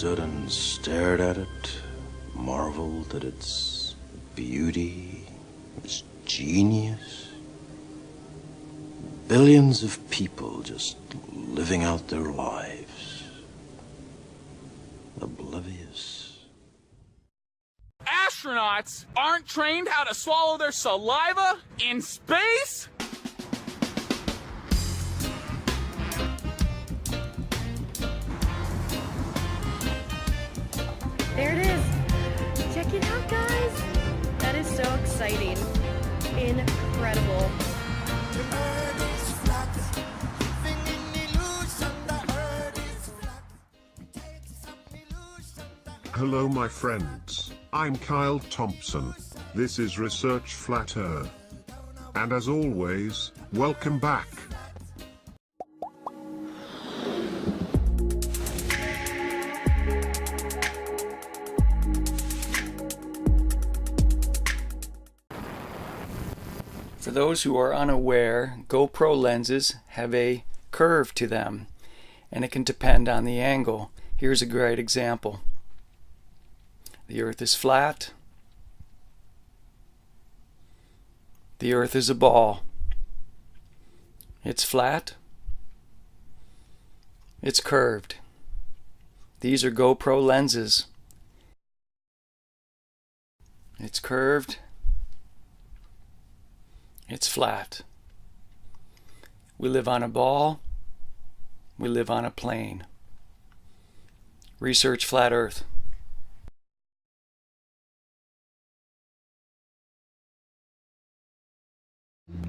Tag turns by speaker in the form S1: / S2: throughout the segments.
S1: stood and stared at it, marveled at its beauty, its genius. Billions of people just living out their lives, oblivious.
S2: Astronauts aren't trained how to swallow their saliva in space?
S3: There it is. Check it out, guys. That is so exciting. Incredible.
S4: Hello my friends, I'm Kyle Thompson. This is Research Flat Earth. And as always, welcome back.
S5: For those who are unaware, GoPro lenses have a curve to them, and it can depend on the angle. Here's a great example. The Earth is flat. The Earth is a ball. It's flat. It's curved. These are GoPro lenses. It's curved. It's flat. We live on a ball. We live on a plane. Research Flat Earth.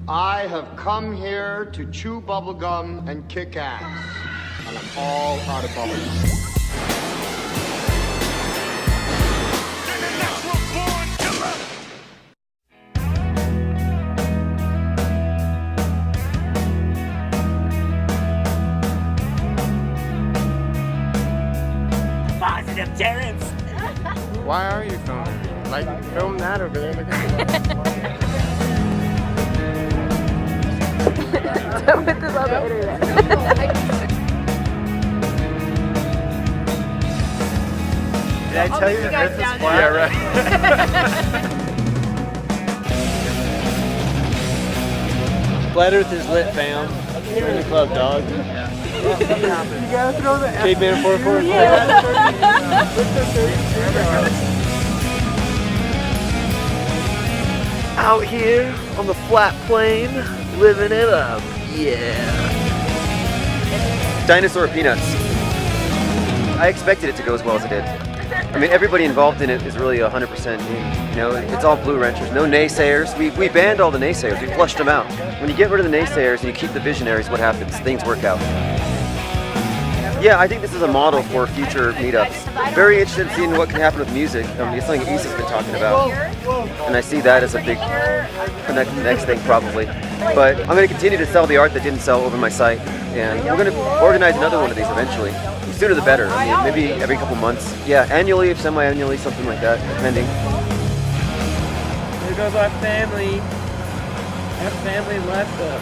S6: I have come here to chew bubblegum and kick ass. And I'm all out of bubblegum.
S2: Positive Terrence!
S6: Why are you filming me? Like, film that over there. Look at
S3: Put this on the internet.
S6: Did I tell you the Earth is flat? Yeah, right. Flat Earth is lit, fam. We're in the club, dog. You gotta throw the Caveman 444. Out here on the flat plane, living it up. Yeah.
S7: Dinosaur Peanuts. I expected it to go as well as it did. I mean, everybody involved in it is really 100%. You know, it's all blue wrenchers, no naysayers. We banned all the naysayers. We flushed them out. When you get rid of the naysayers and you keep the visionaries, what happens? Things work out. Yeah, I think this is a model for future meetups. Very interested in seeing what can happen with music. It's something Issa's been talking about, and I see that as a big next thing probably. But I'm going to continue to sell the art that didn't sell over my site, and we're going to organize another one of these eventually. The sooner the better. I mean, maybe every couple months. Yeah, annually, if semi-annually, something like that, depending.
S6: There goes our family. Our family left us.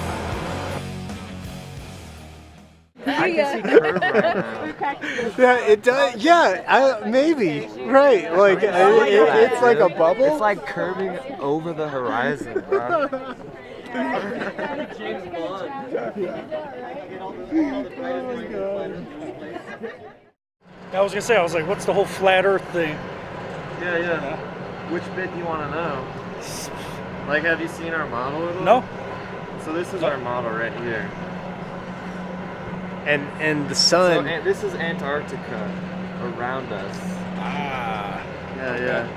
S6: I can see curve right now. Yeah, it does. Yeah, maybe. Right. Like it's like a bubble. It's like curving over the horizon, bro. James Bond.
S8: I was gonna say, I was like, what's the whole flat Earth thing?
S6: Yeah. Which bit do you want to know? Like, have you seen our model at all?
S8: No.
S6: So this is our model right here. And the sun. So, this is Antarctica around us.
S8: Ah.
S6: Yeah.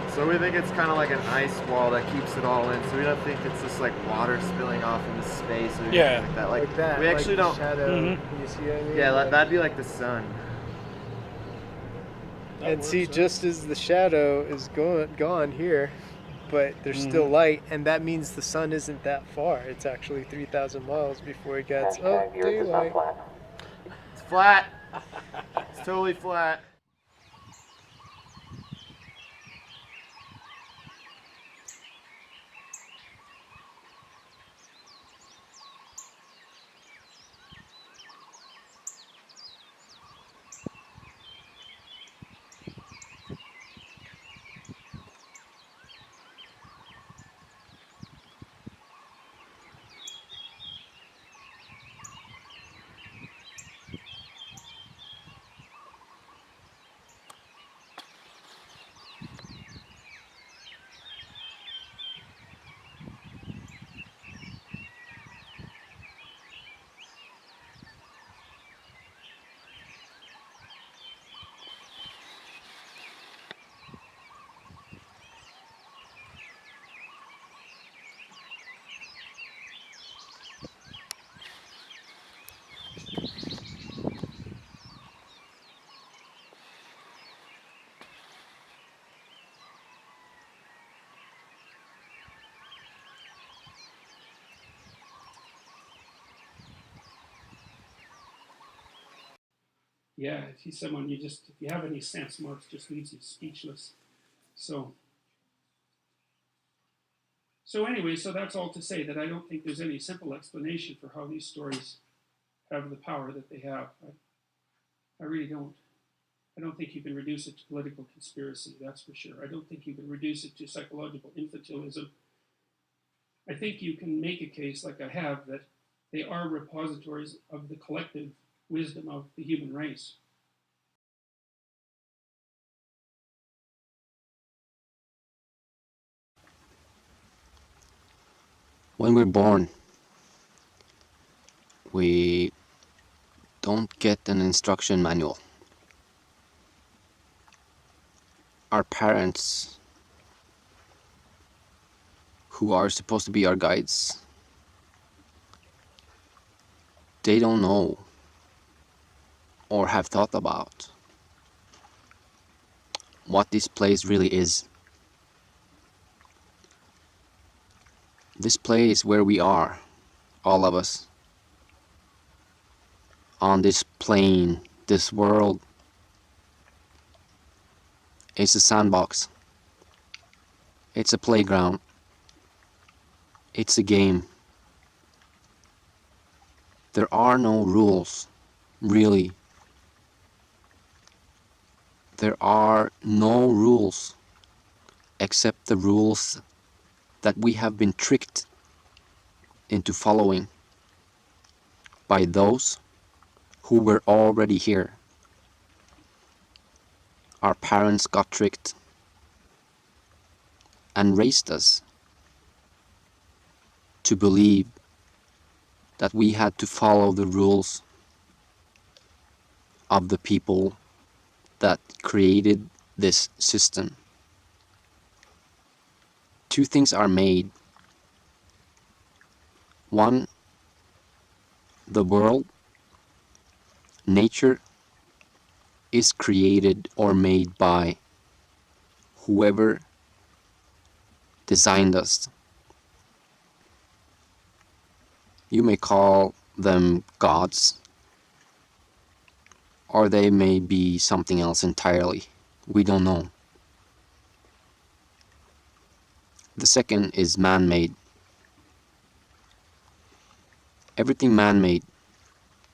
S6: So we think it's kind of like an ice wall that keeps it all in. So we don't think it's just like water spilling off into space or anything like that. Like that. We actually don't. Shadow. You see what I mean? Yeah, that'd be like the sun. And see, just as the shadow is gone here, but there's still light, and that means the sun isn't that far. It's actually 3,000 miles before it gets daylight. It's flat. It's totally flat.
S9: yeah, if he's someone if you have any sense, Marx just leaves you speechless. So anyway, so that's all to say that I don't think there's any simple explanation for how these stories have the power that they have. I really don't. I don't think you can reduce it to political conspiracy, that's for sure. I don't think you can reduce it to psychological infantilism. I think you can make a case, like I have, that they are repositories of the collective wisdom of the human race.
S1: When we're born, we don't get an instruction manual. Our parents, who are supposed to be our guides, they don't know or have thought about what this place really is. This place where we are, all of us, on this plane, this world, is a sandbox. It's a playground. It's a game. There are no rules, really. There are no rules except the rules that we have been tricked into following by those who were already here. Our parents got tricked and raised us to believe that we had to follow the rules of the people that created this system. Two things are made. One, the world, nature, is created or made by whoever designed us. You may call them gods, or they may be something else entirely. We don't know. The second is man-made. Everything man-made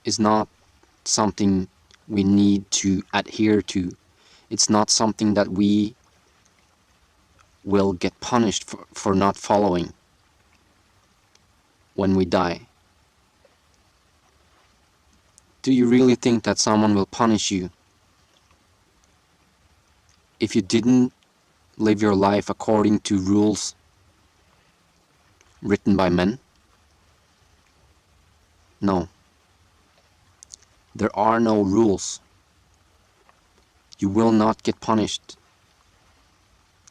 S1: is not something we need to adhere to. It's not something that we will get punished for not following when we die. Do you really think that someone will punish you if you didn't live your life according to rules written by men? No. There are no rules. You will not get punished.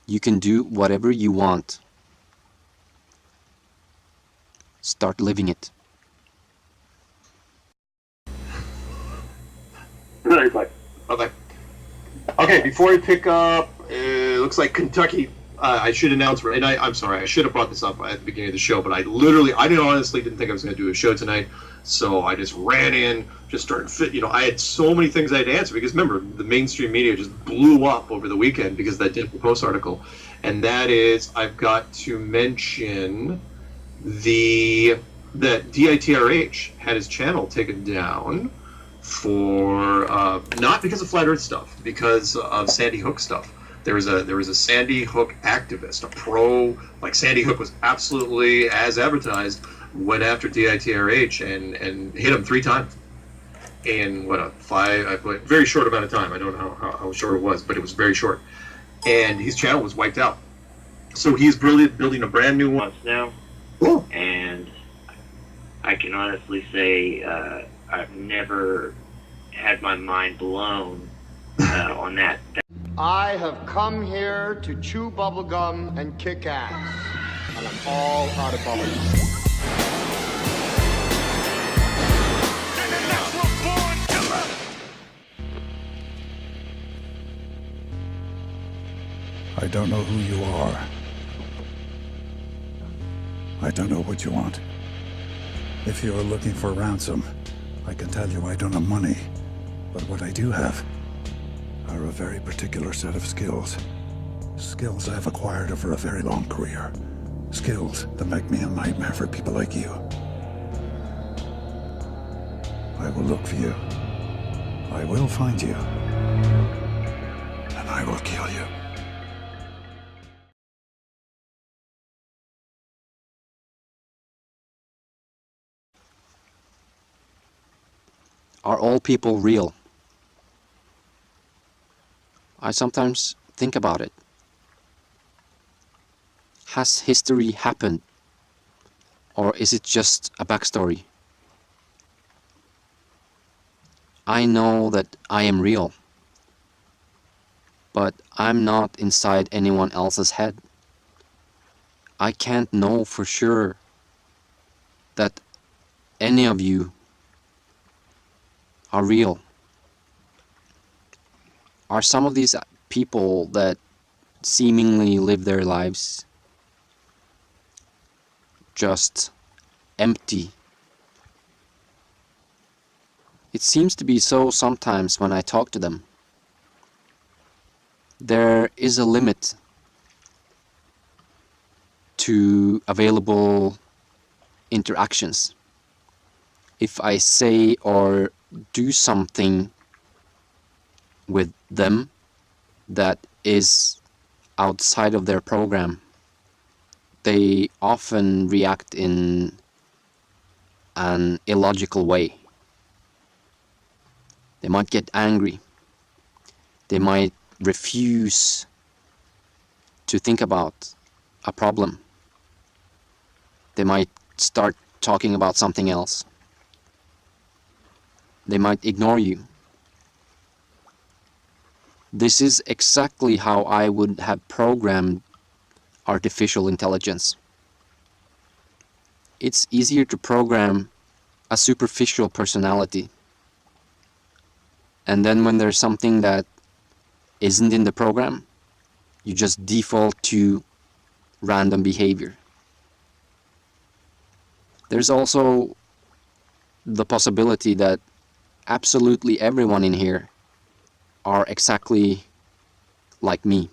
S1: You can do whatever you want. Start living it.
S10: Okay. Okay, before we pick up, it looks like Kentucky. I should announce, and I'm sorry, I should have brought this up at the beginning of the show, but I honestly didn't think I was going to do a show tonight, so I just ran in, just started I had so many things I had to answer, because remember, the mainstream media just blew up over the weekend because of that Denver Post article, and that is, I've got to mention that DITRH had his channel taken down for, not because of Flat Earth stuff, because of Sandy Hook stuff. There was a Sandy Hook activist, a pro, like Sandy Hook was absolutely, as advertised, went after DITRH and hit him 3 times in very short amount of time. I don't know how short it was, but it was very short. And his channel was wiped out. So he's building a brand new one
S11: now.
S10: Cool.
S11: And I can honestly say I've never had my mind blown on that.
S12: I have come here to chew bubblegum and kick ass, and I'm all out of bubblegum.
S13: I don't know who you are. I don't know what you want. If you are looking for ransom, I can tell you I don't have money. But what I do have are a very particular set of skills. Skills I've acquired over a very long career. Skills that make me a nightmare for people like you. I will look for you. I will find you. And I will kill you.
S1: Are all people real? I sometimes think about it. Has history happened? Or is it just a backstory? I know that I am real, but I'm not inside anyone else's head. I can't know for sure that any of you are real. Are some of these people that seemingly live their lives just empty? It seems to be so sometimes when I talk to them. There is a limit to available interactions. If I say or do something with them that is outside of their program, they often react in an illogical way. They might get angry. They might refuse to think about a problem. They might start talking about something else. They might ignore you. This is exactly how I would have programmed artificial intelligence. It's easier to program a superficial personality. And then when there's something that isn't in the program, you just default to random behavior. There's also the possibility that absolutely everyone in here are exactly like me.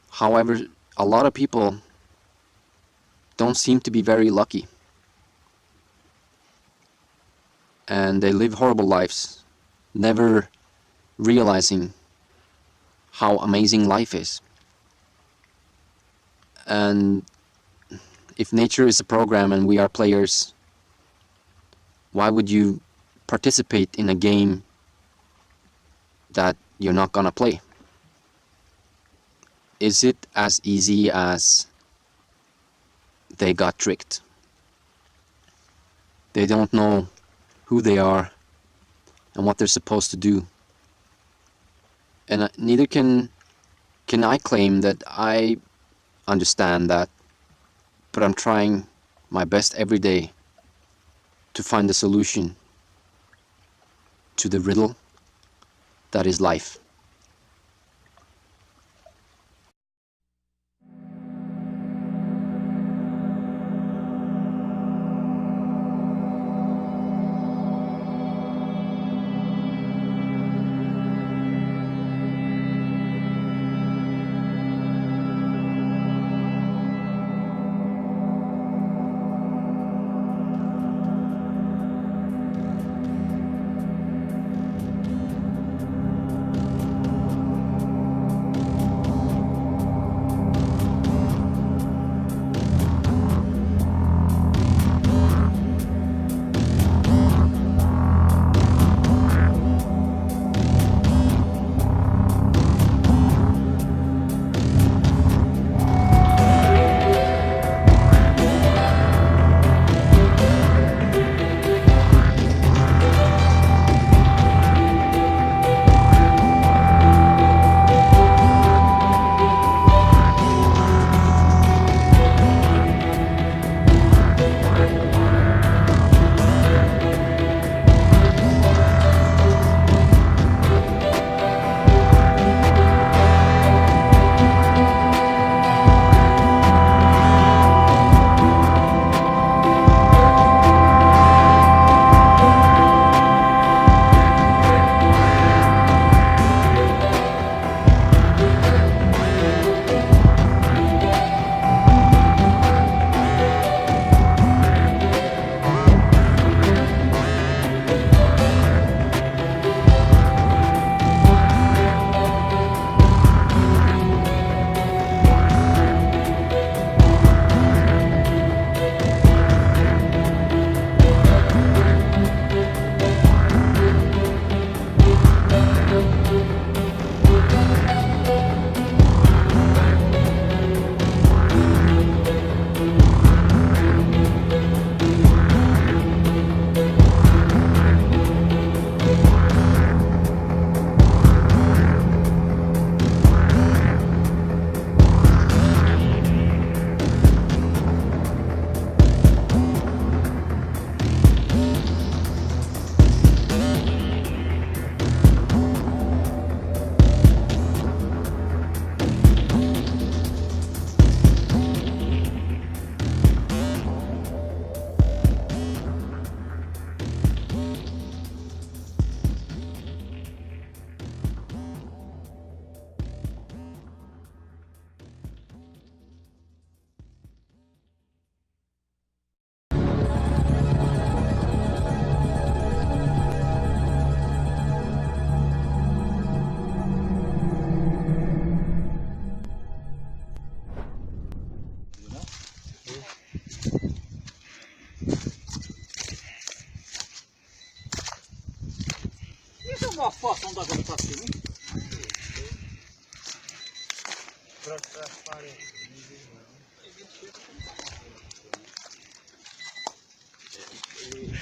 S1: However, a lot of people don't seem to be very lucky. And they live horrible lives, never realizing how amazing life is. And if nature is a program and we are players, why would you participate in a game that you're not gonna play? Is it as easy as they got tricked? They don't know who they are and what they're supposed to do. And neither can I claim that I understand that, but I'm trying my best every day to find a solution to the riddle that is life.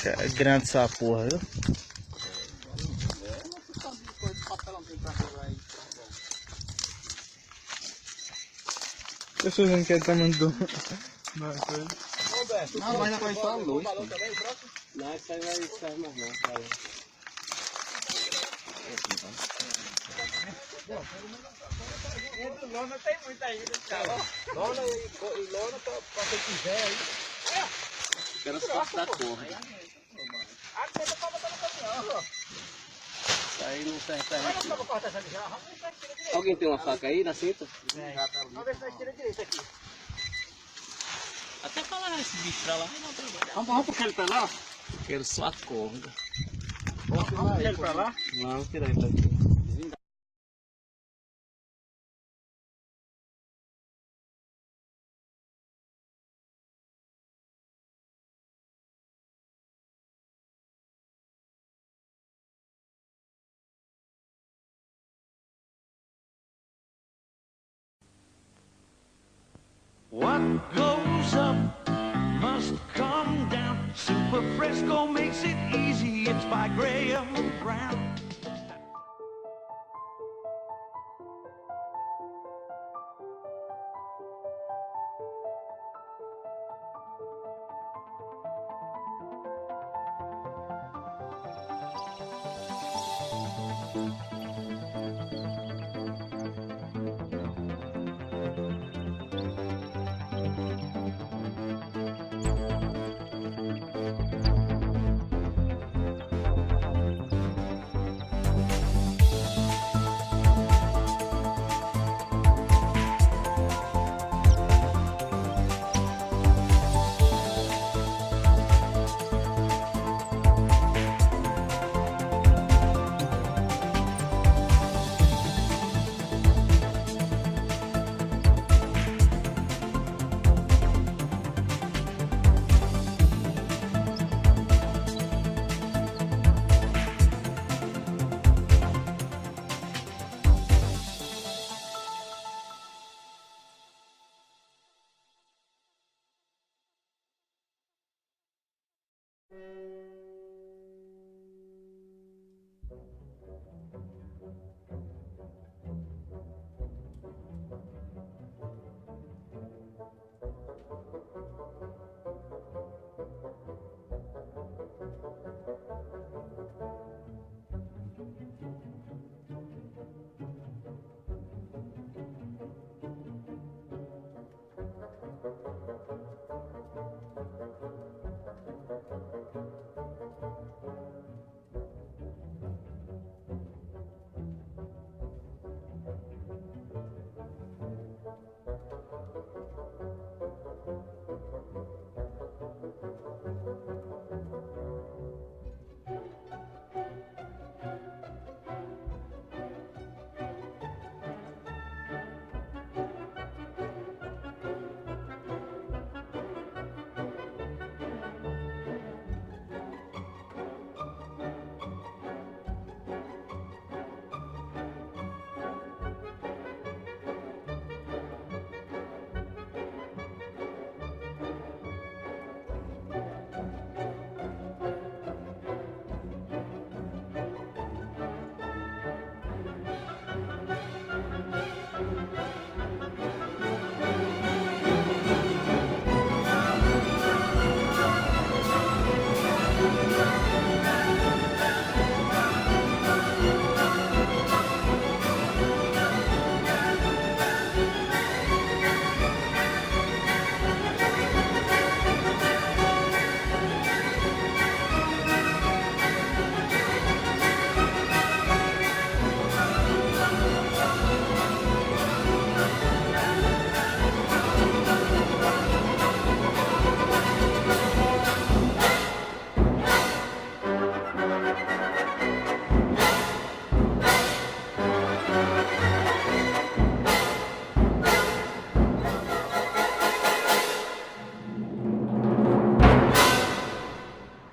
S14: É grande essa porra, viu? Pessoas não querem estar mandando.
S15: Não, mas não vai só a luz. Não, isso aí vai sair mais não. Lona tem muita ainda, cara. Lona e lona pra quem quiser aí. Quero só da porra. Ah, você tá botando caminhão, ó. Isso aí não serve pra gente. Alguém tem uma faca aí na cinta? Vamos ver se nós tira direito aqui. Até falar esse bicho pra lá. Vamos puxar ele pra lá, ó. Quero só a corda. Vamos puxar ele pra lá? Vamos tirar ele daqui.
S16: What goes up must come down. Super Fresco makes it easy. It's by Graham Brown.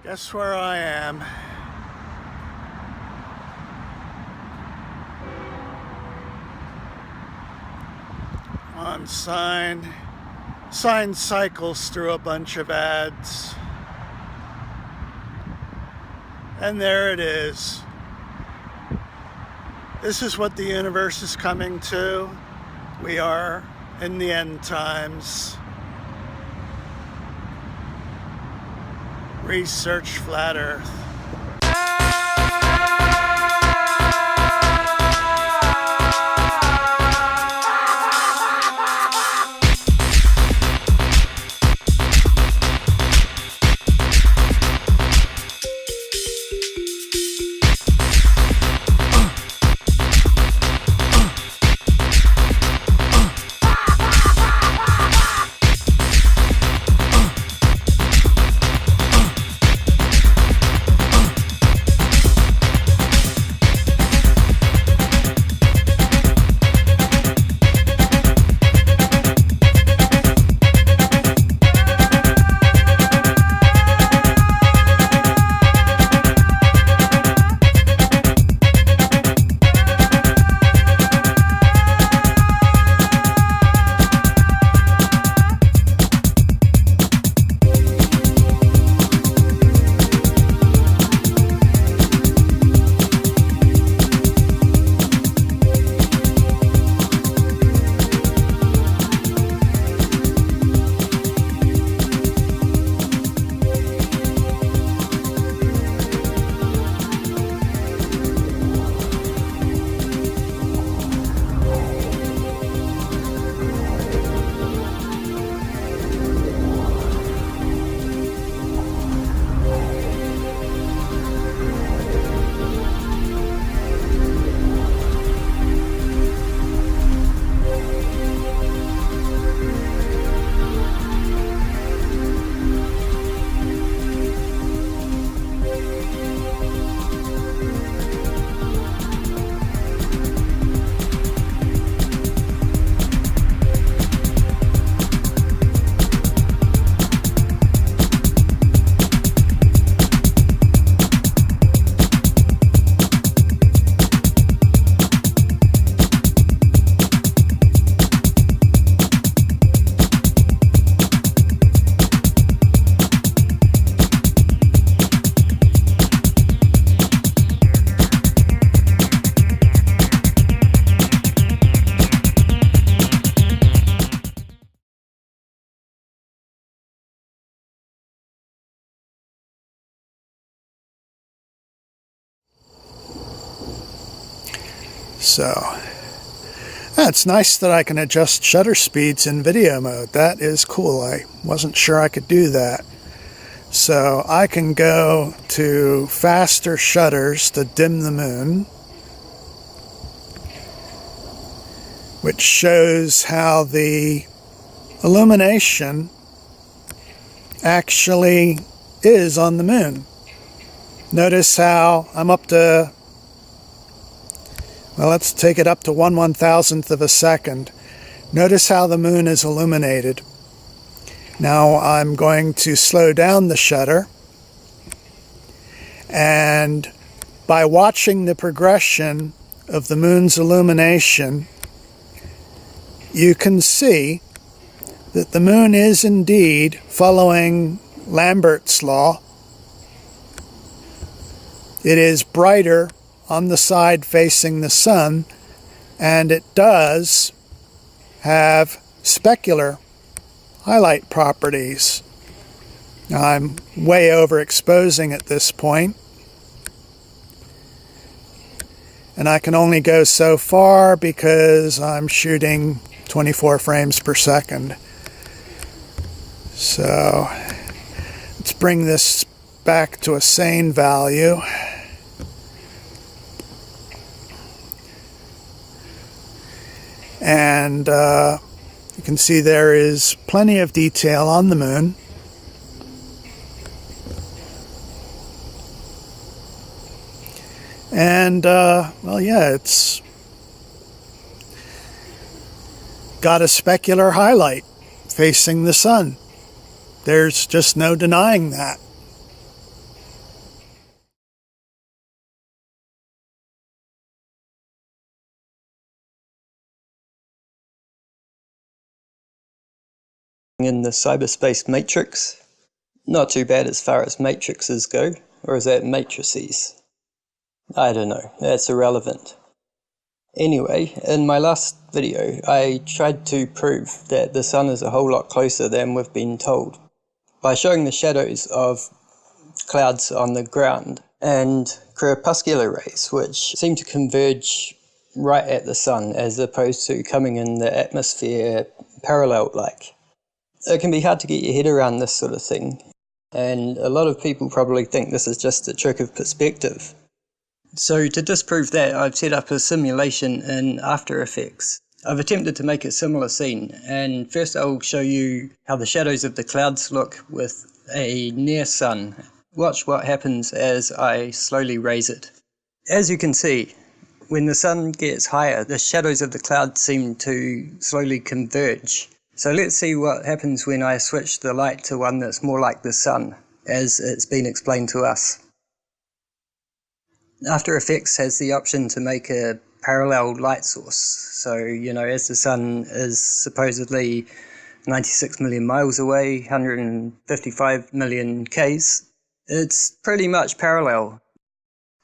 S14: Guess where I am.
S17: on Sign cycles through a bunch of ads. And there it is. This is what the universe is coming to. We are in the end times. Research Flat Earth. So it's nice that I can adjust shutter speeds in video mode. That is cool. I wasn't sure I could do that. So I can go to faster shutters to dim the moon, which shows how the illumination actually is on the moon. Notice how I'm up to, well, let's take it up to 1/1000th of a second. Notice how the moon is illuminated. Now I'm going to slow down the shutter, and by watching the progression of the moon's illumination, you can see that the moon is indeed following Lambert's law. It is brighter on the side facing the sun, and it does have specular highlight properties. Now, I'm way overexposing at this point, and I can only go so far because I'm shooting 24 frames per second. So let's bring this back to a sane value. And you can see there is plenty of detail on the moon. And, well, yeah, it's got a specular highlight facing the sun. There's just no denying that.
S18: in the cyberspace matrix. Not too bad as far as matrices go, or is that matrices? I don't know, that's irrelevant. Anyway, in my last video, I tried to prove that the sun is a whole lot closer than we've been told by showing the shadows of clouds on the ground and crepuscular rays, which seem to converge right at the sun as opposed to coming in the atmosphere parallel-like. It can be hard to get your head around this sort of thing, and a lot of people probably think this is just a trick of perspective. So to disprove that, I've set up a simulation in After Effects. I've attempted to make a similar scene, and first I'll show you how the shadows of the clouds look with a near sun. Watch what happens as I slowly raise it. As you can see, when the sun gets higher, the shadows of the clouds seem to slowly converge. So let's see what happens when I switch the light to one that's more like the sun, as it's been explained to us. After Effects has the option to make a parallel light source. So, you know, as the sun is supposedly 96 million miles away, 155 million Ks, it's pretty much parallel.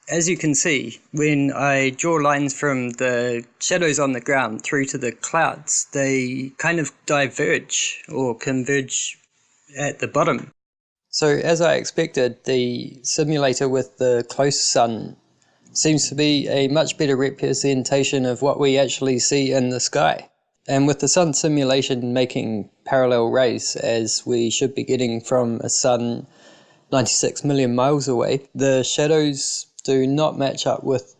S18: As you can see, when I draw lines from the shadows on the ground through to the clouds, they kind of diverge or converge at the bottom. So as I expected, the simulator with the close sun seems to be a much better representation of what we actually see in the sky. And with the sun simulation making parallel rays, as we should be getting from a sun 96 million miles away, the shadows do not match up with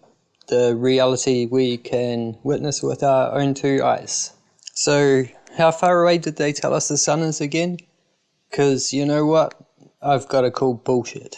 S18: the reality we can witness with our own two eyes. So how far away did they tell us the sun is again? Because you know what? I've got to call bullshit.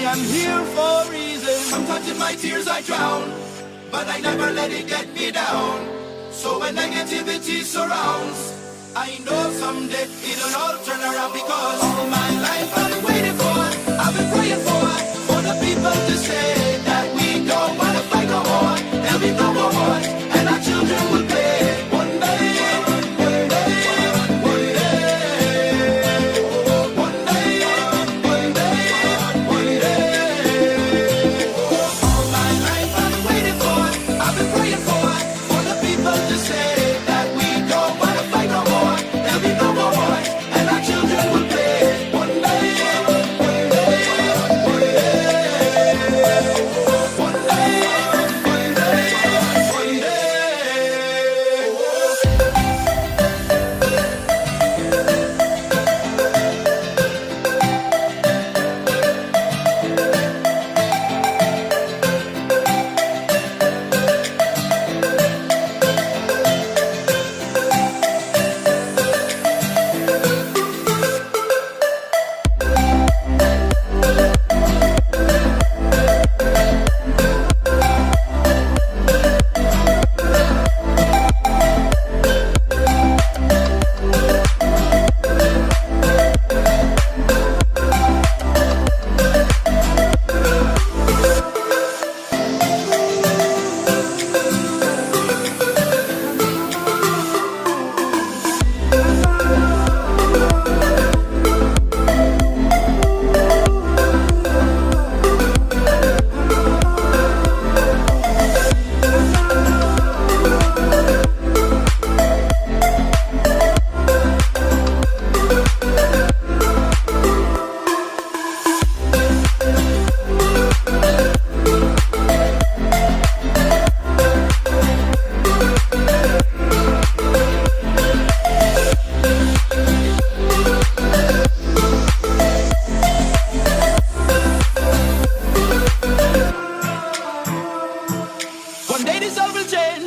S16: I'm here for a reason. Sometimes in my tears I drown, but I never let it get me down. So when negativity surrounds, I know someday it'll all turn around, because all my life I've been waiting for, I've been praying for the people to say that we don't wanna fight no more.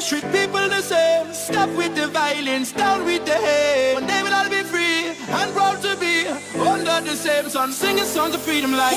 S16: treat people the same. Stop with the violence, down with the hate. One day we'll all be free and proud to be under the same sun, singing songs of freedom like.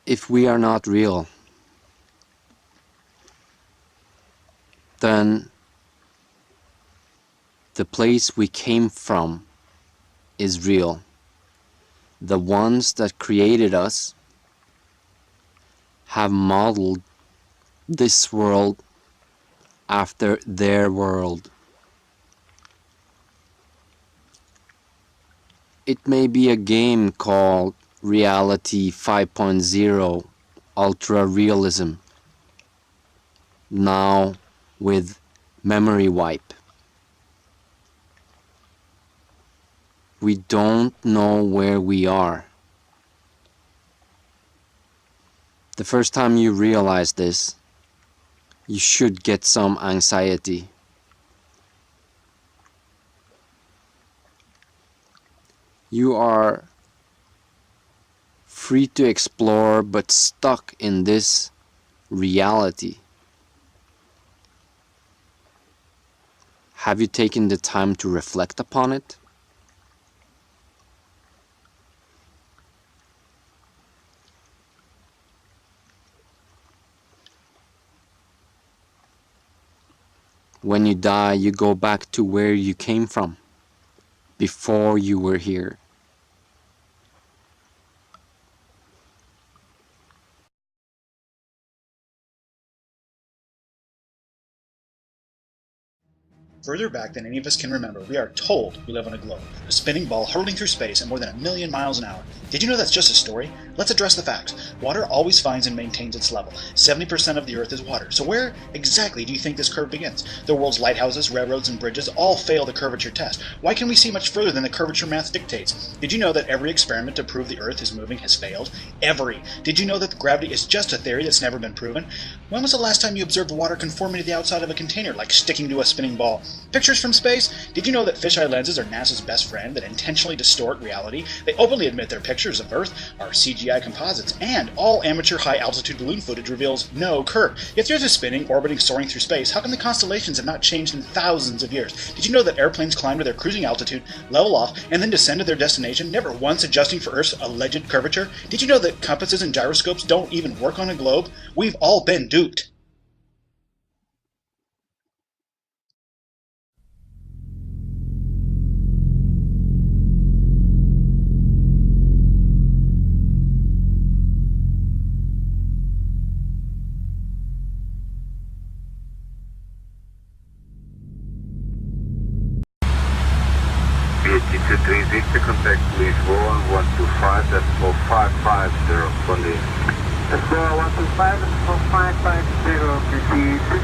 S1: If we are not real, then the place we came from is real. The ones that created us have modeled this world after their world. It may be a game called Reality 5.0 Ultra Realism, now with memory wipe. We don't know where we are. The first time you realize this, you should get some anxiety. You are free to explore but stuck in this reality. Have you taken the time to reflect upon it? When you die, you go back to where you came from, before you were here.
S19: Further back than any of us can remember, we are told we live on a globe, a spinning ball hurtling through space at more than 1,000,000 miles an hour. Did you know that's just a story? Let's address the facts. Water always finds and maintains its level. 70% of the Earth is water. So where exactly do you think this curve begins? The world's lighthouses, railroads, and bridges all fail the curvature test. Why can we see much further than the curvature math dictates? Did you know that every experiment to prove the Earth is moving has failed? Every. Did you know that gravity is just a theory that's never been proven? When was the last time you observed water conforming to the outside of a container, like sticking to a spinning ball? Pictures from space? Did you know that fisheye lenses are NASA's best friend that intentionally distort reality? They openly admit their pictures of Earth are CGI composites, and all amateur high-altitude balloon footage reveals no curve. If the Earth is spinning, orbiting, soaring through space, how come the constellations have not changed in thousands of years? Did you know that airplanes climb to their cruising altitude, level off, and then descend to their destination, never once adjusting for Earth's alleged curvature? Did you know that compasses and gyroscopes don't even work on a globe? We've all been duped.
S20: Contact please 125.550 Sunday. 125.550 proceed to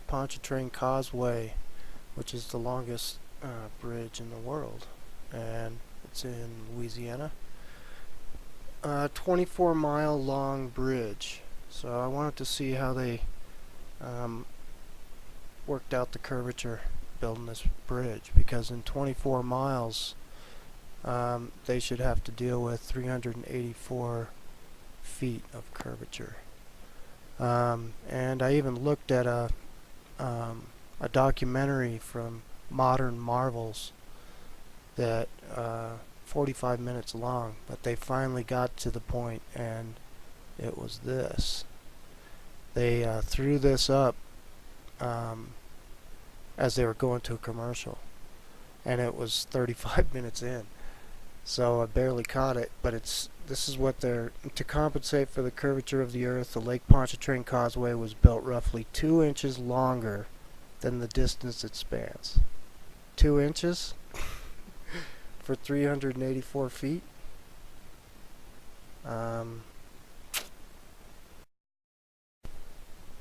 S6: Pontchartrain Causeway, which is the longest bridge in the world, and it's in Louisiana. a 24-mile long bridge. So I wanted to see how they worked out the curvature building this bridge, because in 24 miles they should have to deal with 384 feet of curvature. And I even looked at a documentary from Modern Marvels that 45 minutes long, but they finally got to the point, and it was this. They threw this up as they were going to a commercial, and it was 35 minutes in, so I barely caught it. But this is what they're to compensate for the curvature of the Earth. The Lake Pontchartrain Causeway was built roughly 2 inches longer than the distance it spans. 2 inches for 384 feet.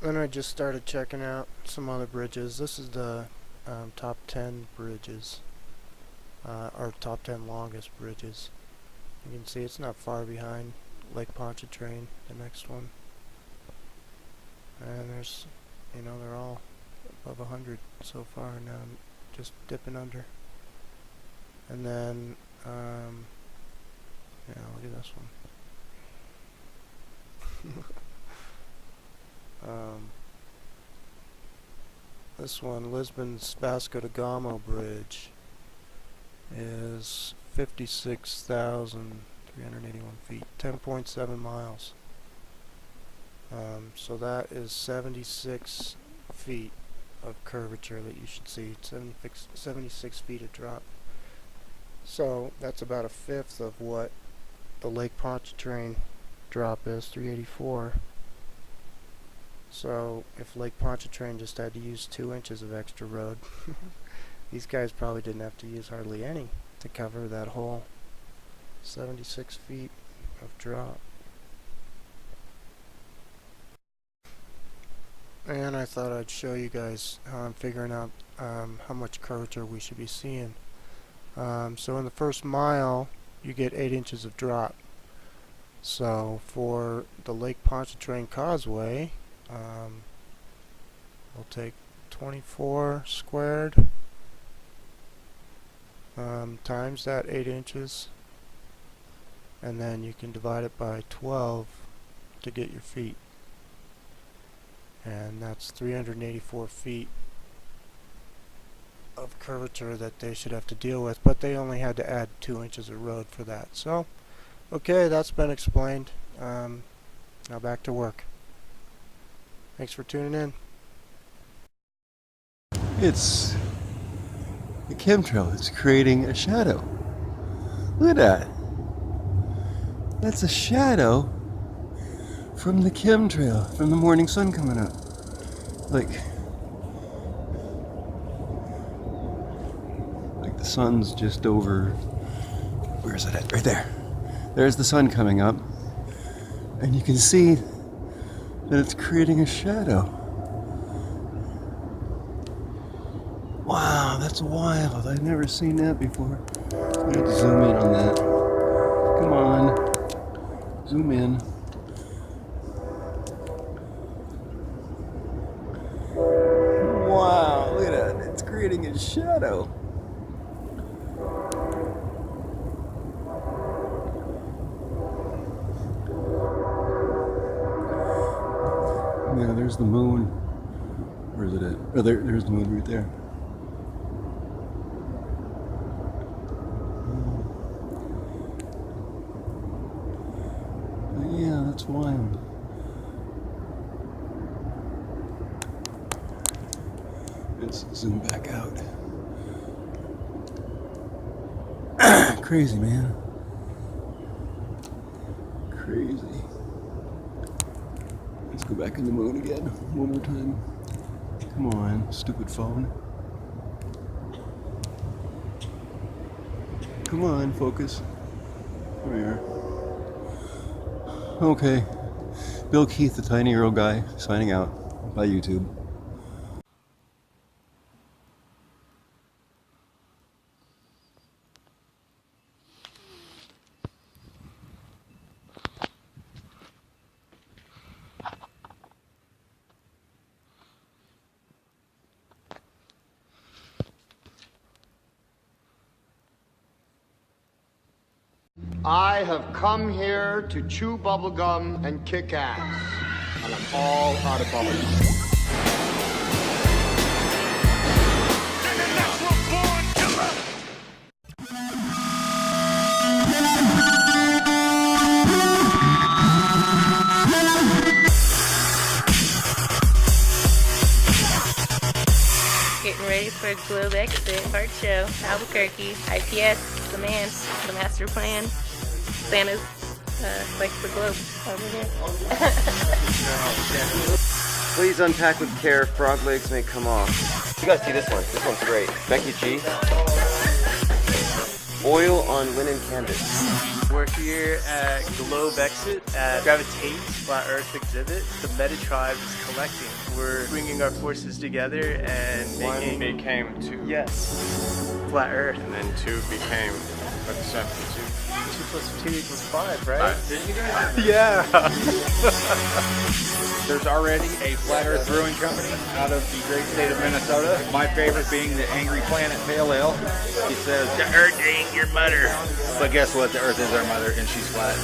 S6: Then I just started checking out some other bridges. This is the top 10 bridges, or top 10 longest bridges. You can see it's not far behind Lake Pontchartrain, the next one. And there's, they're all above 100 so far. Now I'm just dipping under. And then, yeah, look at this one. This one, Lisbon's Vasco da Gama Bridge, is 56,381 feet, 10.7 miles. So that is 76 feet of curvature that you should see, 76 feet of drop. So that's about a fifth of what the Lake Pontchartrain drop is, 384. So if Lake Pontchartrain just had to use 2 inches of extra road, these guys probably didn't have to use hardly any to cover that whole 76 feet of drop. And I thought I'd show you guys how I'm figuring out how much curvature we should be seeing. So in the first mile you get 8 inches of drop. So for the Lake Pontchartrain Causeway, we'll take 24 squared times that 8 inches, and then you can divide it by 12 to get your feet, and that's 384 feet of curvature that they should have to deal with, but they only had to add 2 inches of road for that. So okay, that's been explained. Now back to work. Thanks for tuning in.
S21: It's the chemtrail. It's creating a shadow. Look at that. That's a shadow from the chemtrail, from the morning sun coming up. Like the sun's just over. Where is it at? Right there. There's the sun coming up, and you can see that it's creating a shadow. Wow, that's wild. I've never seen that before. I have to zoom in on that. Come on. Zoom in. Wow, look at that. It's creating a shadow. Yeah, there's the moon. Where is it at? Oh, there's the moon right there. Yeah, that's wild. Let's zoom back out. Crazy, man. Crazy. Let's go back in the moon again, one more time. Come on, stupid phone. Come on, focus. There we are. Okay. Bill Keith, the Tiny Euro Guy, signing out. Bye, YouTube.
S12: I have come here to chew bubblegum and kick ass. And I'm all out of bubblegum.
S4: Getting ready for Globe Exit Art Show, Albuquerque, IPS, the man, the master plan. Santa's like the globe over here.
S7: Please unpack with care. Frog legs may come off. You guys see this one? This one's great. Becky G. Oil on linen canvas.
S6: We're here at Globe Exit at Gravitate Flat Earth exhibit. The Meta Tribe is collecting. We're bringing our forces together and making...
S22: One became two.
S6: Yes. Flat Earth.
S22: And then two became what the 72.
S6: 2 plus 2 equals 5, right?
S22: Didn't you guys?
S6: Yeah.
S23: There's already a Flat Earth Brewing Company out of the great state of Minnesota. My favorite being the Angry Planet Pale Ale. He says, the Earth ain't your mother. But guess what? The Earth is our mother and she's flat.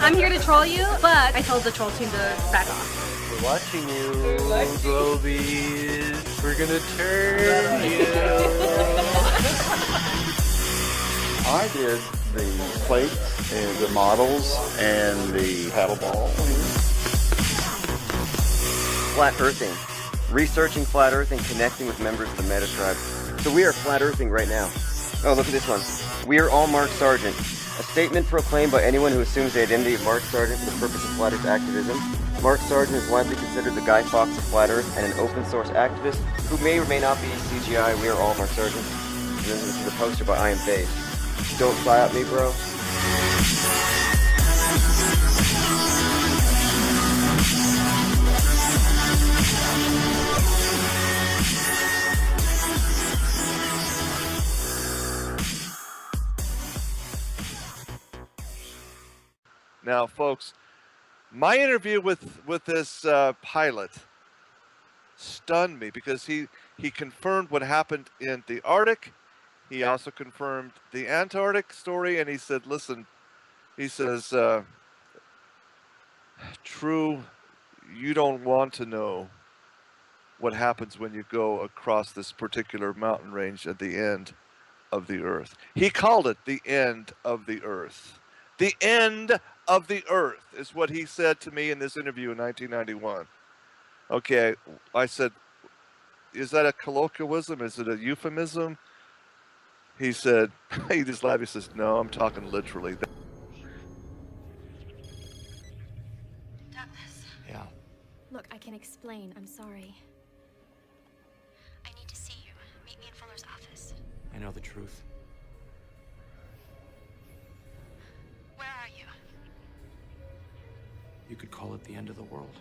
S24: I'm here to troll you, but I told the troll team to back off.
S6: We're watching you, Globies. We're gonna turn you.
S25: I did the plates and the models and the paddle ball.
S7: Flat earthing. Researching flat earth and connecting with members of the Meta Tribe. So we are flat earthing right now. Oh, look at this one. We are all Mark Sargent. A statement proclaimed by anyone who assumes the identity of Mark Sargent for the purpose of flat earth activism. Mark Sargent is widely considered the Guy Fawkes of flat earth and an open source activist who may or may not be CGI. We are all Mark Sargent. And this is the poster by I Am Faith. Don't fly at me, bro.
S26: Now, folks, my interview with this pilot stunned me because he confirmed what happened in the Arctic. He also confirmed the Antarctic story, and he said, listen, he says, True, you don't want to know what happens when you go across this particular mountain range at the end of the Earth. He called it the end of the Earth. The end of the Earth is what he said to me in this interview in 1991. Okay, I said, is that a colloquialism? Is it a euphemism? He said, he just laughed. He says, no, I'm talking literally.
S24: Douglas.
S26: Yeah.
S24: Look, I can explain. I'm sorry. I need to see you. Meet me in Fuller's office.
S1: I know the truth.
S24: Where are you?
S1: You could call it the end of the world.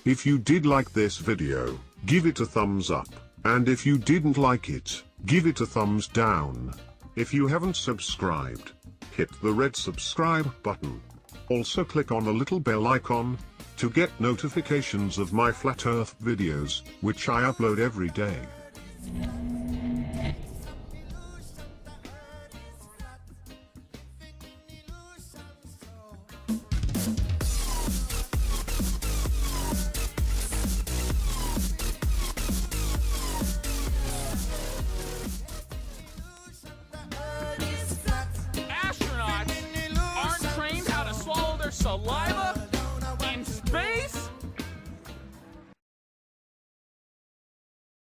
S2: If you did like this video, give it a thumbs up, and if you didn't like it, give it a thumbs down. If you haven't subscribed, hit the red subscribe button. Also click on the little bell icon to get notifications of my Flat Earth videos, which I upload every day.